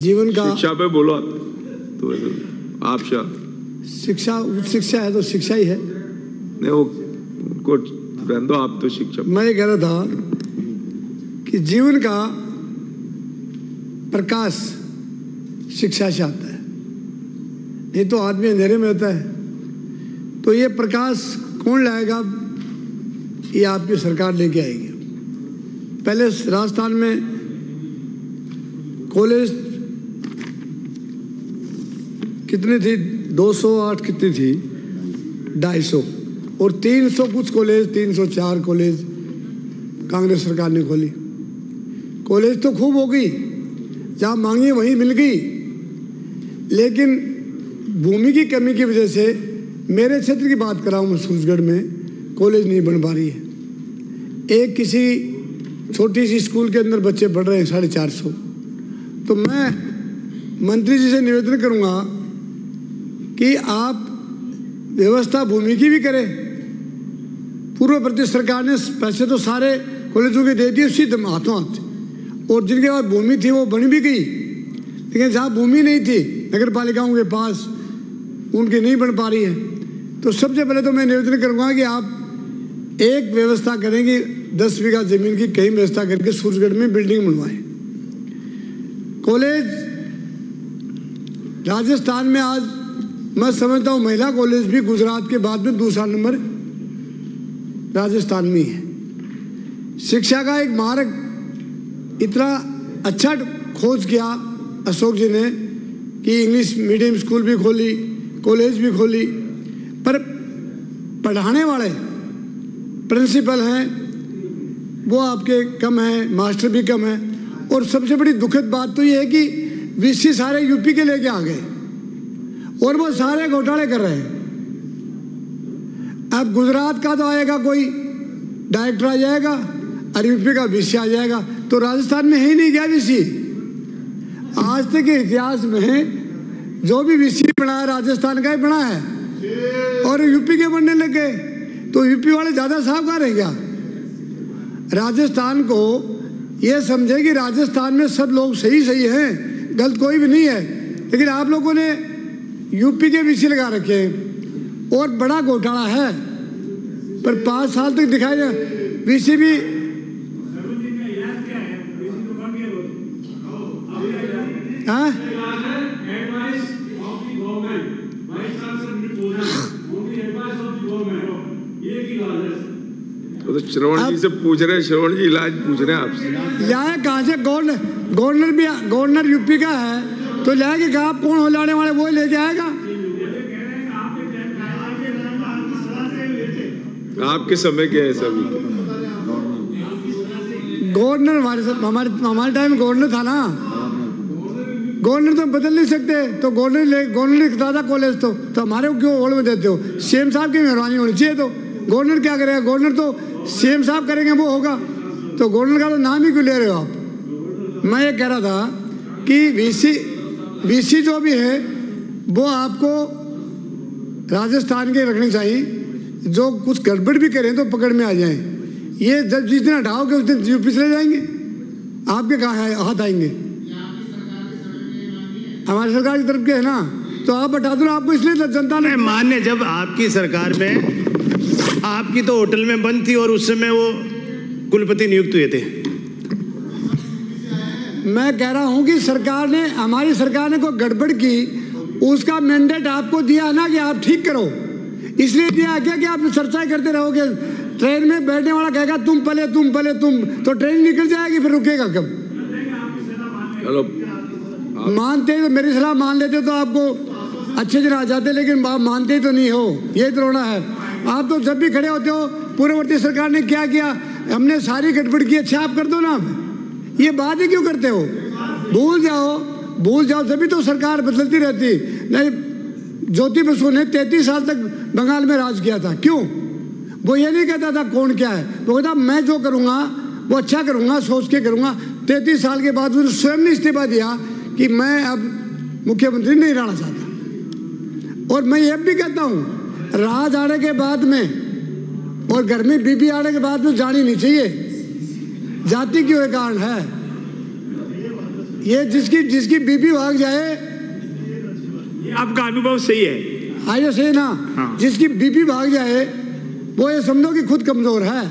जीवन का शिक्षा पे बोलो तो आप शिक्षा उच्च शिक्षा है तो शिक्षा ही है। नहीं वो उनको रहने दो, आप तो शिक्षा। मैं ये कह रहा था कि जीवन का प्रकाश शिक्षा से आता है, नहीं तो आदमी अंधेरे में रहता है। तो ये प्रकाश कौन लाएगा? ये आपकी सरकार लेके आएगी। पहले राजस्थान में कॉलेज कितनी थी? 208 कितनी थी? 250 और 300 कुछ कॉलेज, 304 कॉलेज कांग्रेस सरकार ने खोली। कॉलेज तो खूब हो गई, जहाँ मांगी वहीं मिल गई, लेकिन भूमि की कमी की वजह से मेरे क्षेत्र की बात कर रहा हूँ मैं, सूरजगढ़ में कॉलेज नहीं बन पा रही है। एक किसी छोटी सी स्कूल के अंदर बच्चे पढ़ रहे हैं 450। तो मैं मंत्री जी से निवेदन करूँगा कि आप व्यवस्था भूमि की भी करें। पूर्व प्रदेश सरकार ने पैसे तो सारे कॉलेजों के दे दिए उसी हाथों हाथ, और जिनके पास भूमि थी वो बन भी गई, लेकिन जहाँ भूमि नहीं थी नगर पालिकाओं के पास, उनकी नहीं बन पा रही है। तो सबसे पहले तो मैं निवेदन करूँगा कि आप एक व्यवस्था करें कि 10 बीघा जमीन की कहीं व्यवस्था करके सूरजगढ़ में बिल्डिंग बनवाएं। कॉलेज राजस्थान में आज मैं समझता हूँ महिला कॉलेज भी गुजरात के बाद में दूसरा नंबर राजस्थान में है। शिक्षा का एक मार्ग इतना अच्छा खोज किया अशोक जी ने कि इंग्लिश मीडियम स्कूल भी खोली, कॉलेज भी खोली, पर पढ़ाने वाले प्रिंसिपल हैं वो आपके कम हैं, मास्टर भी कम हैं। और सबसे बड़ी दुखद बात तो ये है कि वीसी सारे यूपी के लेके आ गए और वो सारे घोटाले कर रहे हैं। अब गुजरात का तो आएगा कोई डायरेक्टर आ जाएगा और यूपी का वीसी आ जाएगा, तो राजस्थान में है ही नहीं क्या वीसी। आज तक के इतिहास में जो भी वीसी बना है राजस्थान का ही बना है, और यूपी के बनने लग गए। तो यूपी वाले ज्यादा साहूकार हैं क्या? राजस्थान को ये समझे कि राजस्थान में सब लोग सही हैं, गलत कोई भी नहीं है, लेकिन आप लोगों ने यूपी के वीसी लगा रखे हैं और बड़ा घोटाला है। पर 5 साल तक दिखाई दे वीसी भी हाँ? तो श्रवण जी से पूछ रहे हैं, श्रवण जी इलाज पूछ रहे हैं आपसे। लाए कहाँ से? गवर्नर भी गवर्नर यूपी का है तो लाएंगे कहाँ? कौन हो लाने वाले वो लेके आएगा। आपके समय क्या है सभी? गवर्नर हमारे टाइम गवर्नर था ना, गवर्नर तो बदल नहीं सकते। तो गवर्नर लिखता था कॉलेज तो हमारे को क्यों होल्ड में देते हो? सीएम साहब की मेहरबानी होनी चाहिए। तो गवर्नर क्या करेगा? गवर्नर तो सीएम साहब करेंगे वो होगा, तो गवर्नर का तो नाम ही क्यों ले रहे हो आप? मैं ये कह रहा था कि वीसी जो भी है वो आपको राजस्थान के रखने चाहिए। जो कुछ गड़बड़ भी करें तो पकड़ में आ जाएं। ये जब जिस दिन हटाओगे उस दिन यूपी से ले जाएंगे, आपके कहाँ हाथ आएंगे? हमारी सरकार की तरफ के है ना, तो आप हटा दो ना। आपको इसलिए जनता ने मान्य, जब आपकी सरकार में आपकी तो होटल में बंद थी और उस समय वो कुलपति नियुक्त हुए थे। मैं कह रहा हूं कि सरकार ने, हमारी सरकार ने कोई गड़बड़ की, उसका मैंडेट आपको दिया ना कि आप ठीक करो। इसलिए दिया क्या कि आप चर्चा करते रहोगे। ट्रेन में बैठने वाला कहेगा तुम पहले तो ट्रेन निकल जाएगी, फिर रुकेगा कब? चलो मानते तो मेरी सलाह मान लेते तो आपको अच्छे दिन आ जाते, लेकिन आप मानते तो नहीं हो, यही तो रोना है। आप तो जब भी खड़े होते हो पूर्ववर्ती सरकार ने क्या किया, हमने सारी गड़बड़ की, अच्छा आप कर दो ना। ये बात ही क्यों करते हो? भूल जाओ, तभी तो सरकार बदलती रहती। नहीं, ज्योति बसु ने 33 साल तक बंगाल में राज किया था, क्यों? वो ये नहीं कहता था कौन क्या है, वो कहता मैं जो करूँगा वो अच्छा करूँगा, सोच के करूँगा। 33 साल के बाद उसने स्वयं ने इस्तीफा दिया कि मैं अब मुख्यमंत्री नहीं रहना चाहता। और मैं ये भी कहता हूँ, राज आने के बाद में और घर में बीबी आने के बाद में जानी नहीं चाहिए। जाति क्यों कारण है? ये जिसकी बीपी भाग जाए, आपका अनुभव सही है, आइए सही ना। हाँ। जिसकी बीपी भाग जाए वो ये समझो कि खुद कमजोर है,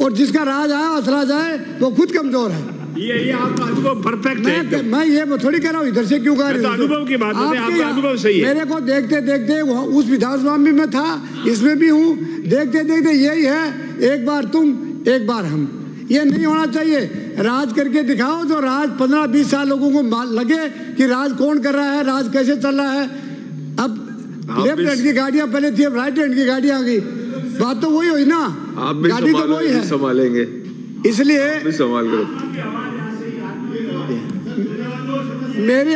और जिसका राज आया असरा जाए वो खुद कमजोर है। ये आपका अनुभव परफेक्ट है। मैं ये थोड़ी कह रहा हूँ इधर से क्यों कह रही हूँ, अनुभव की बात है, आपका अनुभव सही है। मेरे को देखते देखते उस विधानसभा में मैं था, इसमें भी हूँ, देखते देखते यही है, एक बार तुम एक बार हम। ये नहीं होना चाहिए। राज करके दिखाओ, जो राज 15-20 साल लोगों को लगे कि राज कौन कर रहा है, राज कैसे चल रहा है। अब लेफ्ट हैंड की गाड़ियां पहले थी, अब राइट हैंड की गाड़ियां आ गई। बात तो वही हुई ना, गाड़ी तो वही है, संभालेंगे, इसलिए संभाल करो। मेरी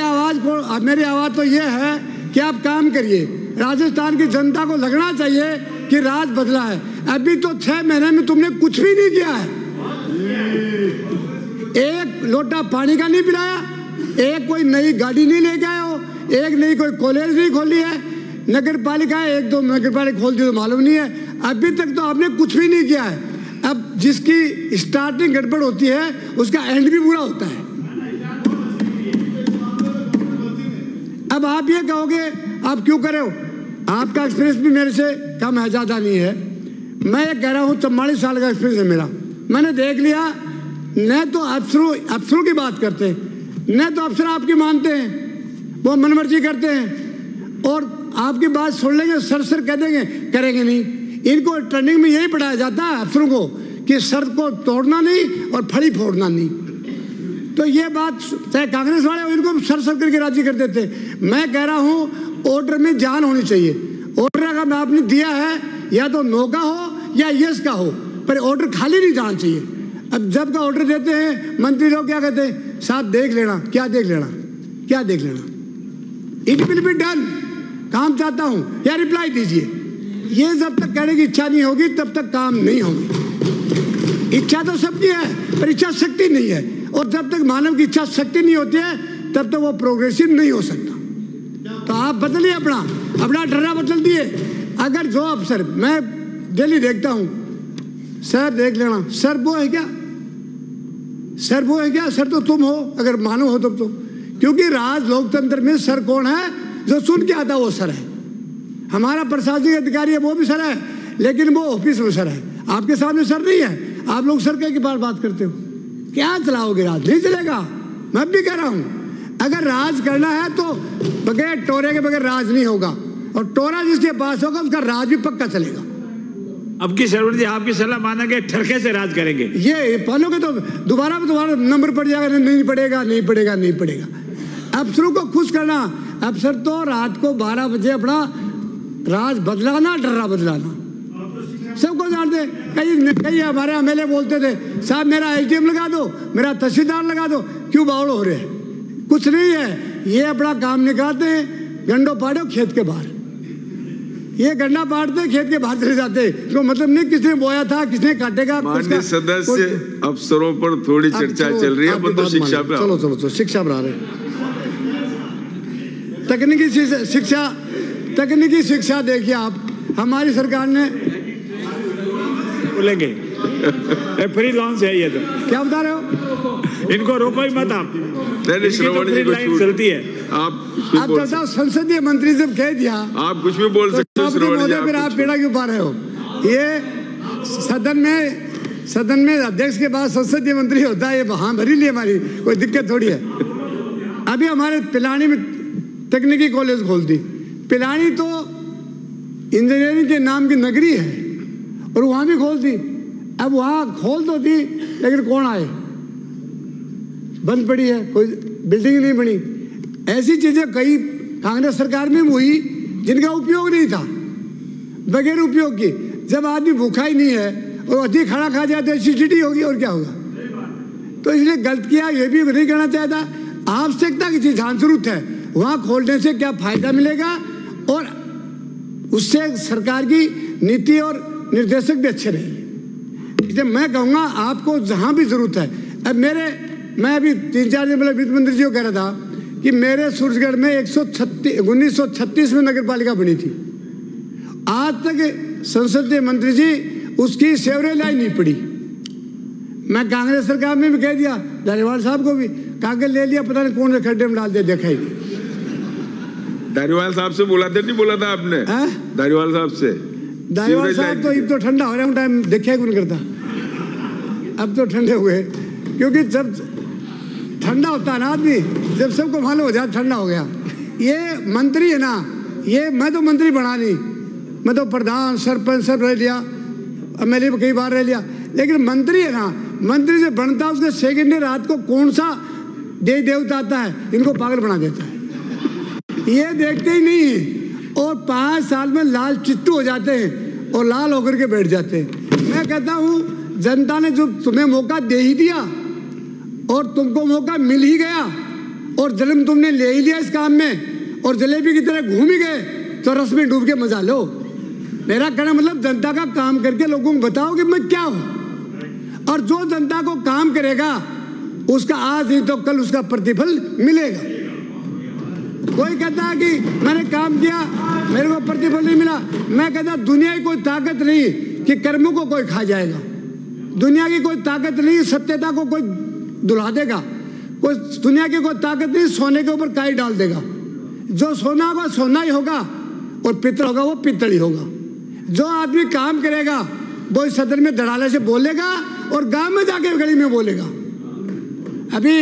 आवाज तो ये है कि आप काम करिए। राजस्थान की जनता को लगना चाहिए कि राज बदला है। अभी तो 6 महीने में तुमने कुछ भी नहीं किया है। एक लोटा पानी का नहीं पिलाया, एक कोई नई गाड़ी नहीं लेके आए हो, एक नई कोई कॉलेज नहीं खोली है, नगर पालिका 1-2 नगर पालिका खोल दी तो मालूम नहीं है। अभी तक तो आपने कुछ भी नहीं किया है। अब जिसकी स्टार्टिंग गड़बड़ होती है उसका एंड भी बुरा होता है। अब आप ये कहोगे आप क्यों करे हो, आपका एक्सपीरियंस भी मेरे से कम है, ज़्यादा नहीं है। मैं ये कह रहा हूँ 44 साल का एक्सपीरियंस है मेरा। मैंने देख लिया, न तो अफसरों की बात करते हैं, न तो अफसर आपकी मानते हैं, वो मनमर्जी करते हैं और आपकी बात सुन लेंगे, सर कह देंगे, करेंगे नहीं। इनको ट्रेनिंग में यही पढ़ाया जाता है अफसरों को कि सर को तोड़ना नहीं और फड़ी फोड़ना नहीं। तो ये बात चाहे कांग्रेस वाले हो, इनको सर करके राजी कर देते। मैं कह रहा हूँ ऑर्डर में जान होनी चाहिए। ऑर्डर अगर आपने दिया है या तो नो का हो या यस का हो, पर ऑर्डर खाली नहीं जाना चाहिए। अब जब का ऑर्डर देते हैं मंत्री लोग क्या कहते हैं, साहब देख लेना। क्या देख लेना, क्या देख लेना, इट विल बी डन, काम चाहता हूँ या रिप्लाई दीजिए। ये जब तक कहने की इच्छा नहीं होगी तब तक काम नहीं होगी। इच्छा तो सबकी है पर इच्छा शक्ति नहीं है, और जब तक मानव की इच्छा शक्ति नहीं होती है तब तक वो प्रोग्रेसिव नहीं हो सकता। तो आप बदलिए अपना डरा बदल दिए। अगर जो अफसर, मैं डेली देखता हूँ, सर देख लेना, सर वो है क्या, सर वो है क्या, सर तो तुम हो अगर मानो हो तब तो। क्योंकि राज लोकतंत्र में सर कौन है, जो सुन के आता वो सर है। हमारा प्रशासनिक अधिकारी है वो भी सर है, लेकिन वो ऑफिस में सर है, आपके सामने सर नहीं है। आप लोग सर के बार बात करते हो, क्या चलाओगे राज, नहीं चलेगा। मैं भी कह रहा हूं अगर राज करना है तो बगैर टोरे के बगैर राज नहीं होगा, और टोरा जिसके पास होगा उसका राज भी पक्का चलेगा। अब की सरवर जी आपकी सलाह माना के ठरके से राज करेंगे, ये पालोगे तो दोबारा नंबर पड़ जाएगा, नहीं पड़ेगा। अफसरों को खुश करना, अफसर तो रात को 12 बजे अपना राज बदलाना, डर्रा बदलाना, सबको जानते। कई हमारे एमएलए बोलते थे, साहब मेरा एसडीएम लगा दो, मेरा तहसीलदार लगा दो, क्यों बावड़ हो रहे हैं। कुछ नहीं है, ये अपना काम निकालते हैं, गंडो पाड़ो खेत के बाहर, ये गन्ना पाड़ते खेत के बाहर चले जाते, तो मतलब नहीं किसने बोया था, किसने काटेगा। माननीय सदस्य, अफसरों पर थोड़ी चर्चा चल रही है, अपन तो शिक्षा पे चलो शिक्षा पर आ रहे। तकनीकी शिक्षा देखिए आप, हमारी सरकार ने बोलेंगे फ्री लॉन्च है, ये तो क्या बता रहे हो, इनको रोको ही मत आप, फ्री लाइन चलती है। आप चलता संसदीय मंत्री जब कह दिया, आप कुछ भी बोल सकते हो, फिर आप पेड़ा क्यों पा रहे हो। ये सदन में अध्यक्ष के बाद संसदीय मंत्री होता है, ये हाँ भरी ली, हमारी कोई दिक्कत थोड़ी है। अभी हमारे पिलानी में तकनीकी कॉलेज खोल दी। पिलानी तो इंजीनियरिंग के नाम की नगरी है, और वहाँ भी खोल दी। अब वहाँ खोल तो दी, लेकिन कौन आए, बंद पड़ी है, कोई बिल्डिंग नहीं बनी। ऐसी चीजें कई कांग्रेस सरकार में हुई जिनका उपयोग नहीं था, बगैर उपयोग की। जब आदमी भूखा ही नहीं है और अधिक खाना खा जाए तो एसिडिटी होगी, और क्या होगा। तो इसलिए गलत किया, ये भी नहीं करना चाहता। आवश्यकता की चीज जहाँ जरूरत है वहाँ खोलने से क्या फायदा मिलेगा, और उससे सरकार की नीति और निर्देशक भी अच्छे रहेंगे। इसलिए मैं कहूँगा आपको जहाँ भी जरूरत है। अब मैं अभी 3-4 दिन पहले वित्त मंत्री जी को कह रहा था कि मेरे सूरजगढ़ में 1936 में नगर पालिका बनी थी, आज तक संसदीय मंत्री जी उसकी सेवरेज लाइन नहीं पड़ी। मैं कांग्रेस सरकार में भी कह दिया, धारीवाल साहब को भी, कागज ले लिया, पता नहीं कौन से खड्डे में डाल दिया, देखा ही नहीं। धारीवाल साहब से बोला था, नहीं बोला था आपने? धारीवाल साहब से? धारीवाल साहब तो अब तो ठंडा हो रहा है, टाइम देखा कौन करता, अब तो ठंडे हुए, क्योंकि जब ठंडा होता है ना आदमी, जब सबको मालूम हो जाए ठंडा हो गया। ये मंत्री है ना, ये मैं तो मंत्री बना नहीं, मैं तो प्रधान सरपंच सब रह लिया, एमएलए कई बार रह लिया, लेकिन मंत्री है ना, मंत्री से बनता उसके सेकंड रात को कौन सा देवी देवता आता है, इनको पागल बना देता है, ये देखते ही नहीं है, और 5 साल में लाल चिट्टू हो जाते हैं और लाल होकर के बैठ जाते हैं। मैं कहता हूँ जनता ने जो तुम्हें मौका दे ही दिया और तुमको मौका मिल ही गया और जन्म तुमने ले ही लिया इस काम में और जलेबी की तरह घूम ही गए, तो रस में डूब के मजा लो। मेरा कहना मतलब जनता का काम करके लोगों को बताओ कि मैं क्या हूँ, और जो जनता को काम करेगा उसका आज ही तो कल उसका प्रतिफल मिलेगा। कोई कहता है कि मैंने काम किया मेरे को प्रतिफल नहीं मिला, मैं कहता दुनिया की कोई ताकत नहीं कि कर्मों को कोई खा जाएगा, दुनिया की कोई ताकत नहीं सत्यता को कोई दुला देगा, कोई दुनिया की कोई ताकत नहीं सोने के ऊपर काई डाल देगा। जो सोना होगा सोना ही होगा और पित्तल होगा वो पित्तल ही होगा। जो आदमी काम करेगा वो इस सदन में धड़ाले से बोलेगा और गांव में जाके गली में बोलेगा। अभी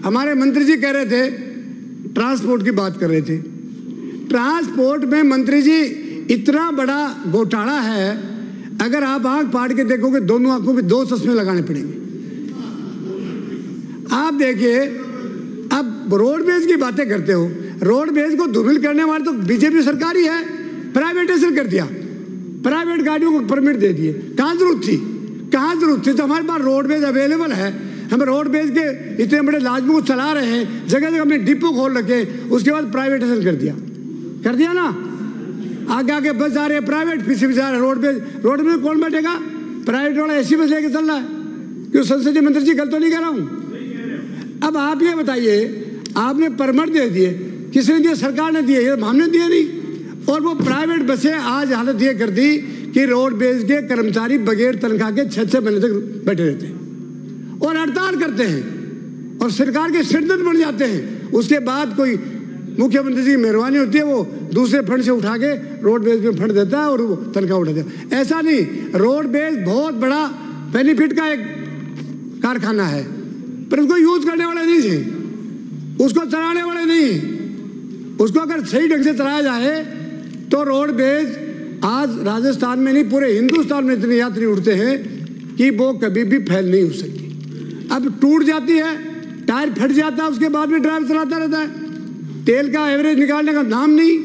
हमारे मंत्री जी कह रहे थे, ट्रांसपोर्ट की बात कर रहे थे, ट्रांसपोर्ट में मंत्री जी इतना बड़ा घोटाला है, अगर आप आंख फाड़ के देखोगे दोनों आंखों में 2 चश्मे लगाने पड़ेंगे। आप देखिए, अब रोडवेज की बातें करते हो, रोडवेज को धूमिल करने वाले तो बीजेपी सरकार ही है, प्राइवेटाइजेशन कर दिया, प्राइवेट गाड़ियों को परमिट दे दिए। कहाँ जरूरत थी, कहाँ जरूरत थी? तो हमारे पास रोडवेज अवेलेबल है, हम रोडवेज के इतने बड़े लाजमों को चला रहे हैं, जगह जगह हमने डिपो खोल रखे, उसके बाद प्राइवेटाइजेशन कर दिया ना। आगे आगे बस जा रहे हैं प्राइवेट, पीछे जा रहे हैं रोडवेज। रोडवेज कौन बैठेगा? प्राइवेट वाला एसी बस लेके चल रहा है। क्यों संसदीय मंत्री जी गलत तो नहीं कह रहा हूँ? अब आप ये बताइए, आपने परमिट दे दिए, किसने दिए? सरकार ने दिए, हमने दिए नहीं। और वो प्राइवेट बसें आज हालत ये कर दी कि रोडवेज के कर्मचारी बगैर तनख्वाह के 6-6 महीने तक बैठे रहते हैं और हड़ताल करते हैं और सरकार के सिरदर्द बन जाते हैं। उसके बाद कोई मुख्यमंत्री जी की मेहरबानी होती है, वो दूसरे फंड से उठा के रोडवेज में फंड देता है और वो तनख्वाह उठा देता है। ऐसा नहीं, रोडवेज बहुत बड़ा बेनिफिट का एक कारखाना है, पर उसको यूज करने वाले नहीं थे, उसको चलाने वाले नहीं। उसको अगर सही ढंग से चलाया जाए तो रोडवेज आज राजस्थान में नहीं पूरे हिंदुस्तान में इतने यात्री उड़ते हैं कि वो कभी भी फेल नहीं हो सकती। अब टूट जाती है, टायर फट जाता है, उसके बाद भी ड्राइवर चलाता रहता है, तेल का एवरेज निकालने का नाम नहीं।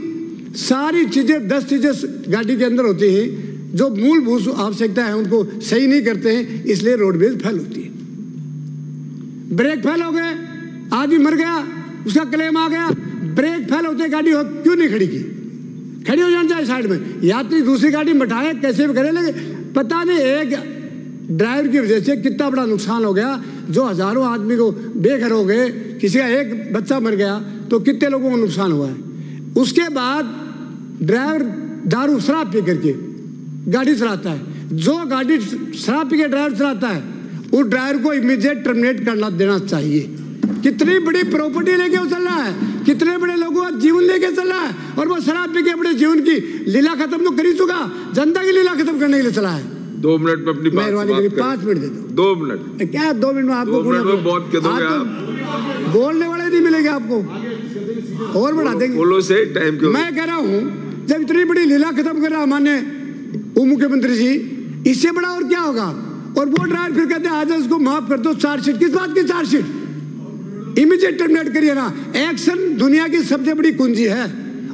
सारी चीजें 10 चीजें गाड़ी के अंदर होती हैं जो मूलभूत आवश्यकता है उनको सही नहीं करते हैं, इसलिए रोडवेज फेल होती है। ब्रेक फेल हो गए, आदमी मर गया, उसका क्लेम आ गया, ब्रेक फेल होते गाड़ी क्यों नहीं खड़ी की? खड़ी हो जाना चाहिए साइड में, यात्री दूसरी गाड़ी में बैठाए कैसे भी करे, लेकिन पता नहीं एक ड्राइवर की वजह से कितना बड़ा नुकसान हो गया, जो हजारों आदमी को बेघर हो गए, किसी का एक बच्चा मर गया तो कितने लोगों को नुकसान हुआ है। उसके बाद ड्राइवर दारू शराब पी करके गाड़ी चलाता है, जो गाड़ी शराब पी के ड्राइवर चलाता है उस ड्राइवर को इमीडिएट टर्मिनेट करना देना चाहिए। कितनी बड़ी प्रॉपर्टी लेके वो चल रहा है, कितने बड़े लोगों का जीवन लेके चल रहा है, और वो शराब पी के अपने जीवन की लीला खत्म तो कर ही चुका, जनता की लीला खत्म करने के लिए चला है। 2 मिनट में अपनी मेहरबानी करिए, 5 मिनट दे दो। 2 मिनट क्या 2 मिनट में आपको? 2 मिनट में बहुत कह दोगे आप, बोलने वाले नहीं मिलेंगे आपको, और बढ़ा देंगे। बोलो से टाइम क्यों? मैं कह रहा हूँ जब इतनी बड़ी लीला खत्म कर रहा मान्य उप मुख्यमंत्री जी, इससे बड़ा और क्या होगा? और वो ड्राइवर फिर कहते हैं आज उसको माफ कर दो, चार्जशीट। किस बात की चार्जशीट? इमीडिएट टर्मिनेट करिए ना। एक्शन दुनिया की सबसे बड़ी कुंजी है,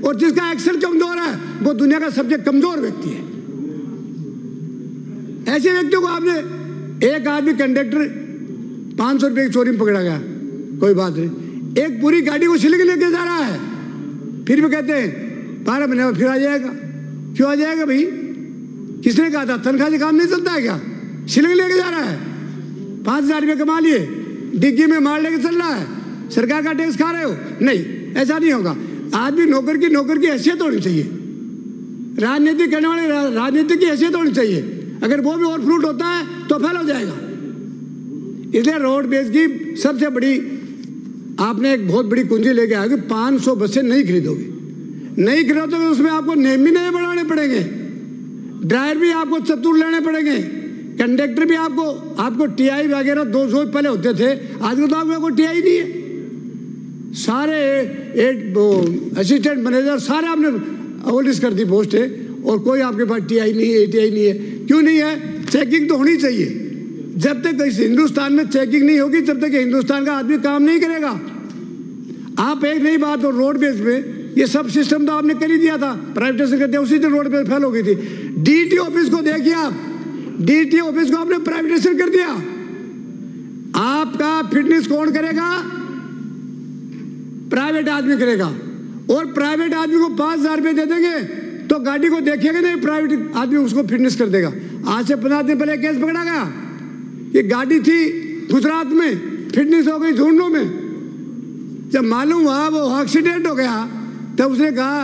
और जिसका एक्शन कमजोर है वो दुनिया का सबसे कमजोर व्यक्ति है। ऐसे व्यक्तियों को आपने, एक आदमी कंडक्टर 500 रुपए की चोरी में पकड़ा गया, कोई बात नहीं, एक पूरी गाड़ी को सिल के लेके जा रहा है, फिर भी कहते हैं 12 महीने में फिर आ जाएगा। क्यों आ जाएगा भाई? किसने कहा था? तनख्वाह से काम नहीं चलता है क्या? सिलिंग लेके जा रहा है, 5000 रुपये कमा लिए, डिग्गी में मार लेके चल रहा है, सरकार का टैक्स खा रहे हो? नहीं, ऐसा नहीं होगा। आदमी नौकर की हैसियत होनी चाहिए, राजनीति करने वाले राजनीति की हैसियत होनी चाहिए। अगर वो भी ओवरफ्लूट होता है तो फेल हो जाएगा। इसलिए रोडवेज की सबसे बड़ी आपने एक बहुत बड़ी कुंजी लेके आए कि 500 बसें नहीं खरीदोगे, नहीं खरीदोगे तो उसमें आपको नेम भी नए बढ़ाने पड़ेंगे, ड्राइवर भी आपको चतुर लेने पड़ेंगे, कंडक्टर भी आपको टीआई वगैरह 200 पहले होते थे, आजकल तो आपको टीआई नहीं है। सारे असिस्टेंट मैनेजर सारे आपने अवॉलिश कर दी पोस्ट है, और कोई आपके पास टीआई नहीं है, एटीआई नहीं है। क्यों नहीं है? चेकिंग तो होनी चाहिए। जब तक इस हिंदुस्तान में चेकिंग नहीं होगी तब तक हिंदुस्तान का आदमी काम नहीं करेगा। आप एक नई बात, और रोड बेस पे ये सब सिस्टम तो आपने कर ही दिया था, प्राइवेटाइजेशन कर दिया, उसी दिन रोड बेस फेल हो गई थी। डीटी ऑफिस को देखिए आप, डीटी ऑफिस को आपने प्राइवेटाइजेशन कर दिया। आपका फिटनेस कौन करेगा? प्राइवेट आदमी करेगा, और प्राइवेट आदमी को 5,000 रुपये दे देंगे तो गाड़ी को देखेगा नहीं, प्राइवेट आदमी उसको फिटनेस कर देगा। आज से 15 दिन पहले केस पकड़ा गया कि गाड़ी थी गुजरात में, फिटनेस हो गई झुंझुनू में। जब मालूम हुआ वो एक्सीडेंट हो गया तब उसने कहा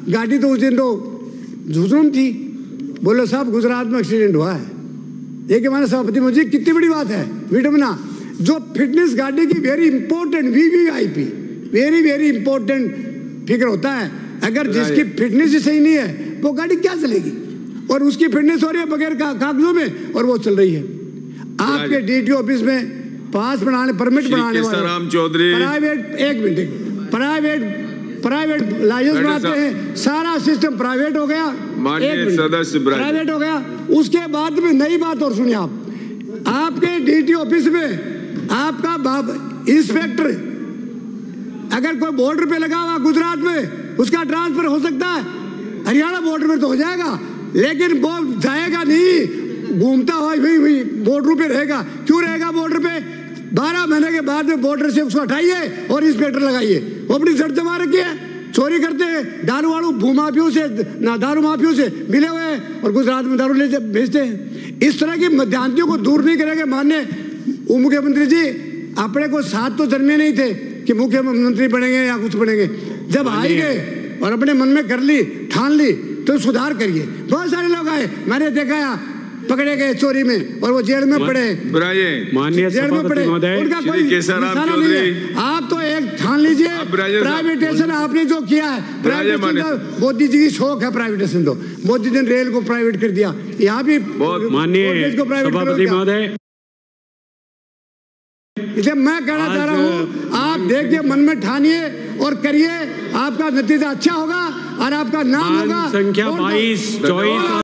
गाड़ी तो उस दिन तो झुंझुनू थी। बोलो साहब गुजरात में एक्सीडेंट हुआ है, ये कि माना सभापति मुझे कितनी बड़ी बात है। विडम्बना जो फिटनेस गाड़ी की very important VVIP very very important figure होता है। अगर जिसकी फिटनेस ही सही नहीं है वो गाड़ी क्या चलेगी? और उसकी फिटनेस हो रही है बगैर कागजों में और वो चल रही है। आपके डीटी ऑफिस में पास बनाने, परमिट बनाने वाले प्राइवेट, एक मिनट, प्राइवेट लाइसेंस बनाते हैं, सारा सिस्टम प्राइवेट हो गया, प्राइवेट हो गया। उसके बाद में नई बात और सुनिए आप, आपके डीटी ऑफिस में आपका इंस्पेक्टर अगर कोई बॉर्डर पे लगा हुआ गुजरात में, उसका ट्रांसफर हो सकता है, हरियाणा बॉर्डर पे तो हो जाएगा, लेकिन वो जाएगा नहीं, घूमता हुआ वही बॉर्डर पे रहेगा। क्यों रहेगा बॉर्डर पे? 12 महीने के बाद में बॉर्डर से उसको हटाइए और इंस्पेक्टर लगाइए। वो अपनी शर्त जमा रखी है, चोरी करते हैं, दारू वालों भूमाफियों से, दारू माफियों से मिले हुए हैं और गुजरात में दारू ले भेजते हैं। इस तरह की मध्यांतियों को दूर नहीं करेंगे। माननीय उप मुख्यमंत्री जी, अपने को साथ तो जन्मे नहीं थे कि मुख्यमंत्री बनेंगे या कुछ बनेंगे। जब आई गए और अपने मन में कर ली, ठान ली, तो सुधार करिए। बहुत सारे लोग आए, मैंने देखा, पकड़े गए चोरी में और वो जेल में पड़े, जेल में पड़े, उनका कोई निशाना नहीं है। आप तो एक ठान लीजिए, प्राइवेटाइजेशन आपने जो किया है, प्राइवेटाइजेशन मोदी जी की शौक है। प्राइवेटाइजेशन तो मोदी जी ने रेल को प्राइवेट कर दिया, यहाँ भी माननीय सभापति महोदय, इसलिए मैं कहना चाह रहा हूँ, आप देखिए, मन में ठानिए और करिए, आपका नतीजा अच्छा होगा और आपका नाम होगा। संख्या 22, 24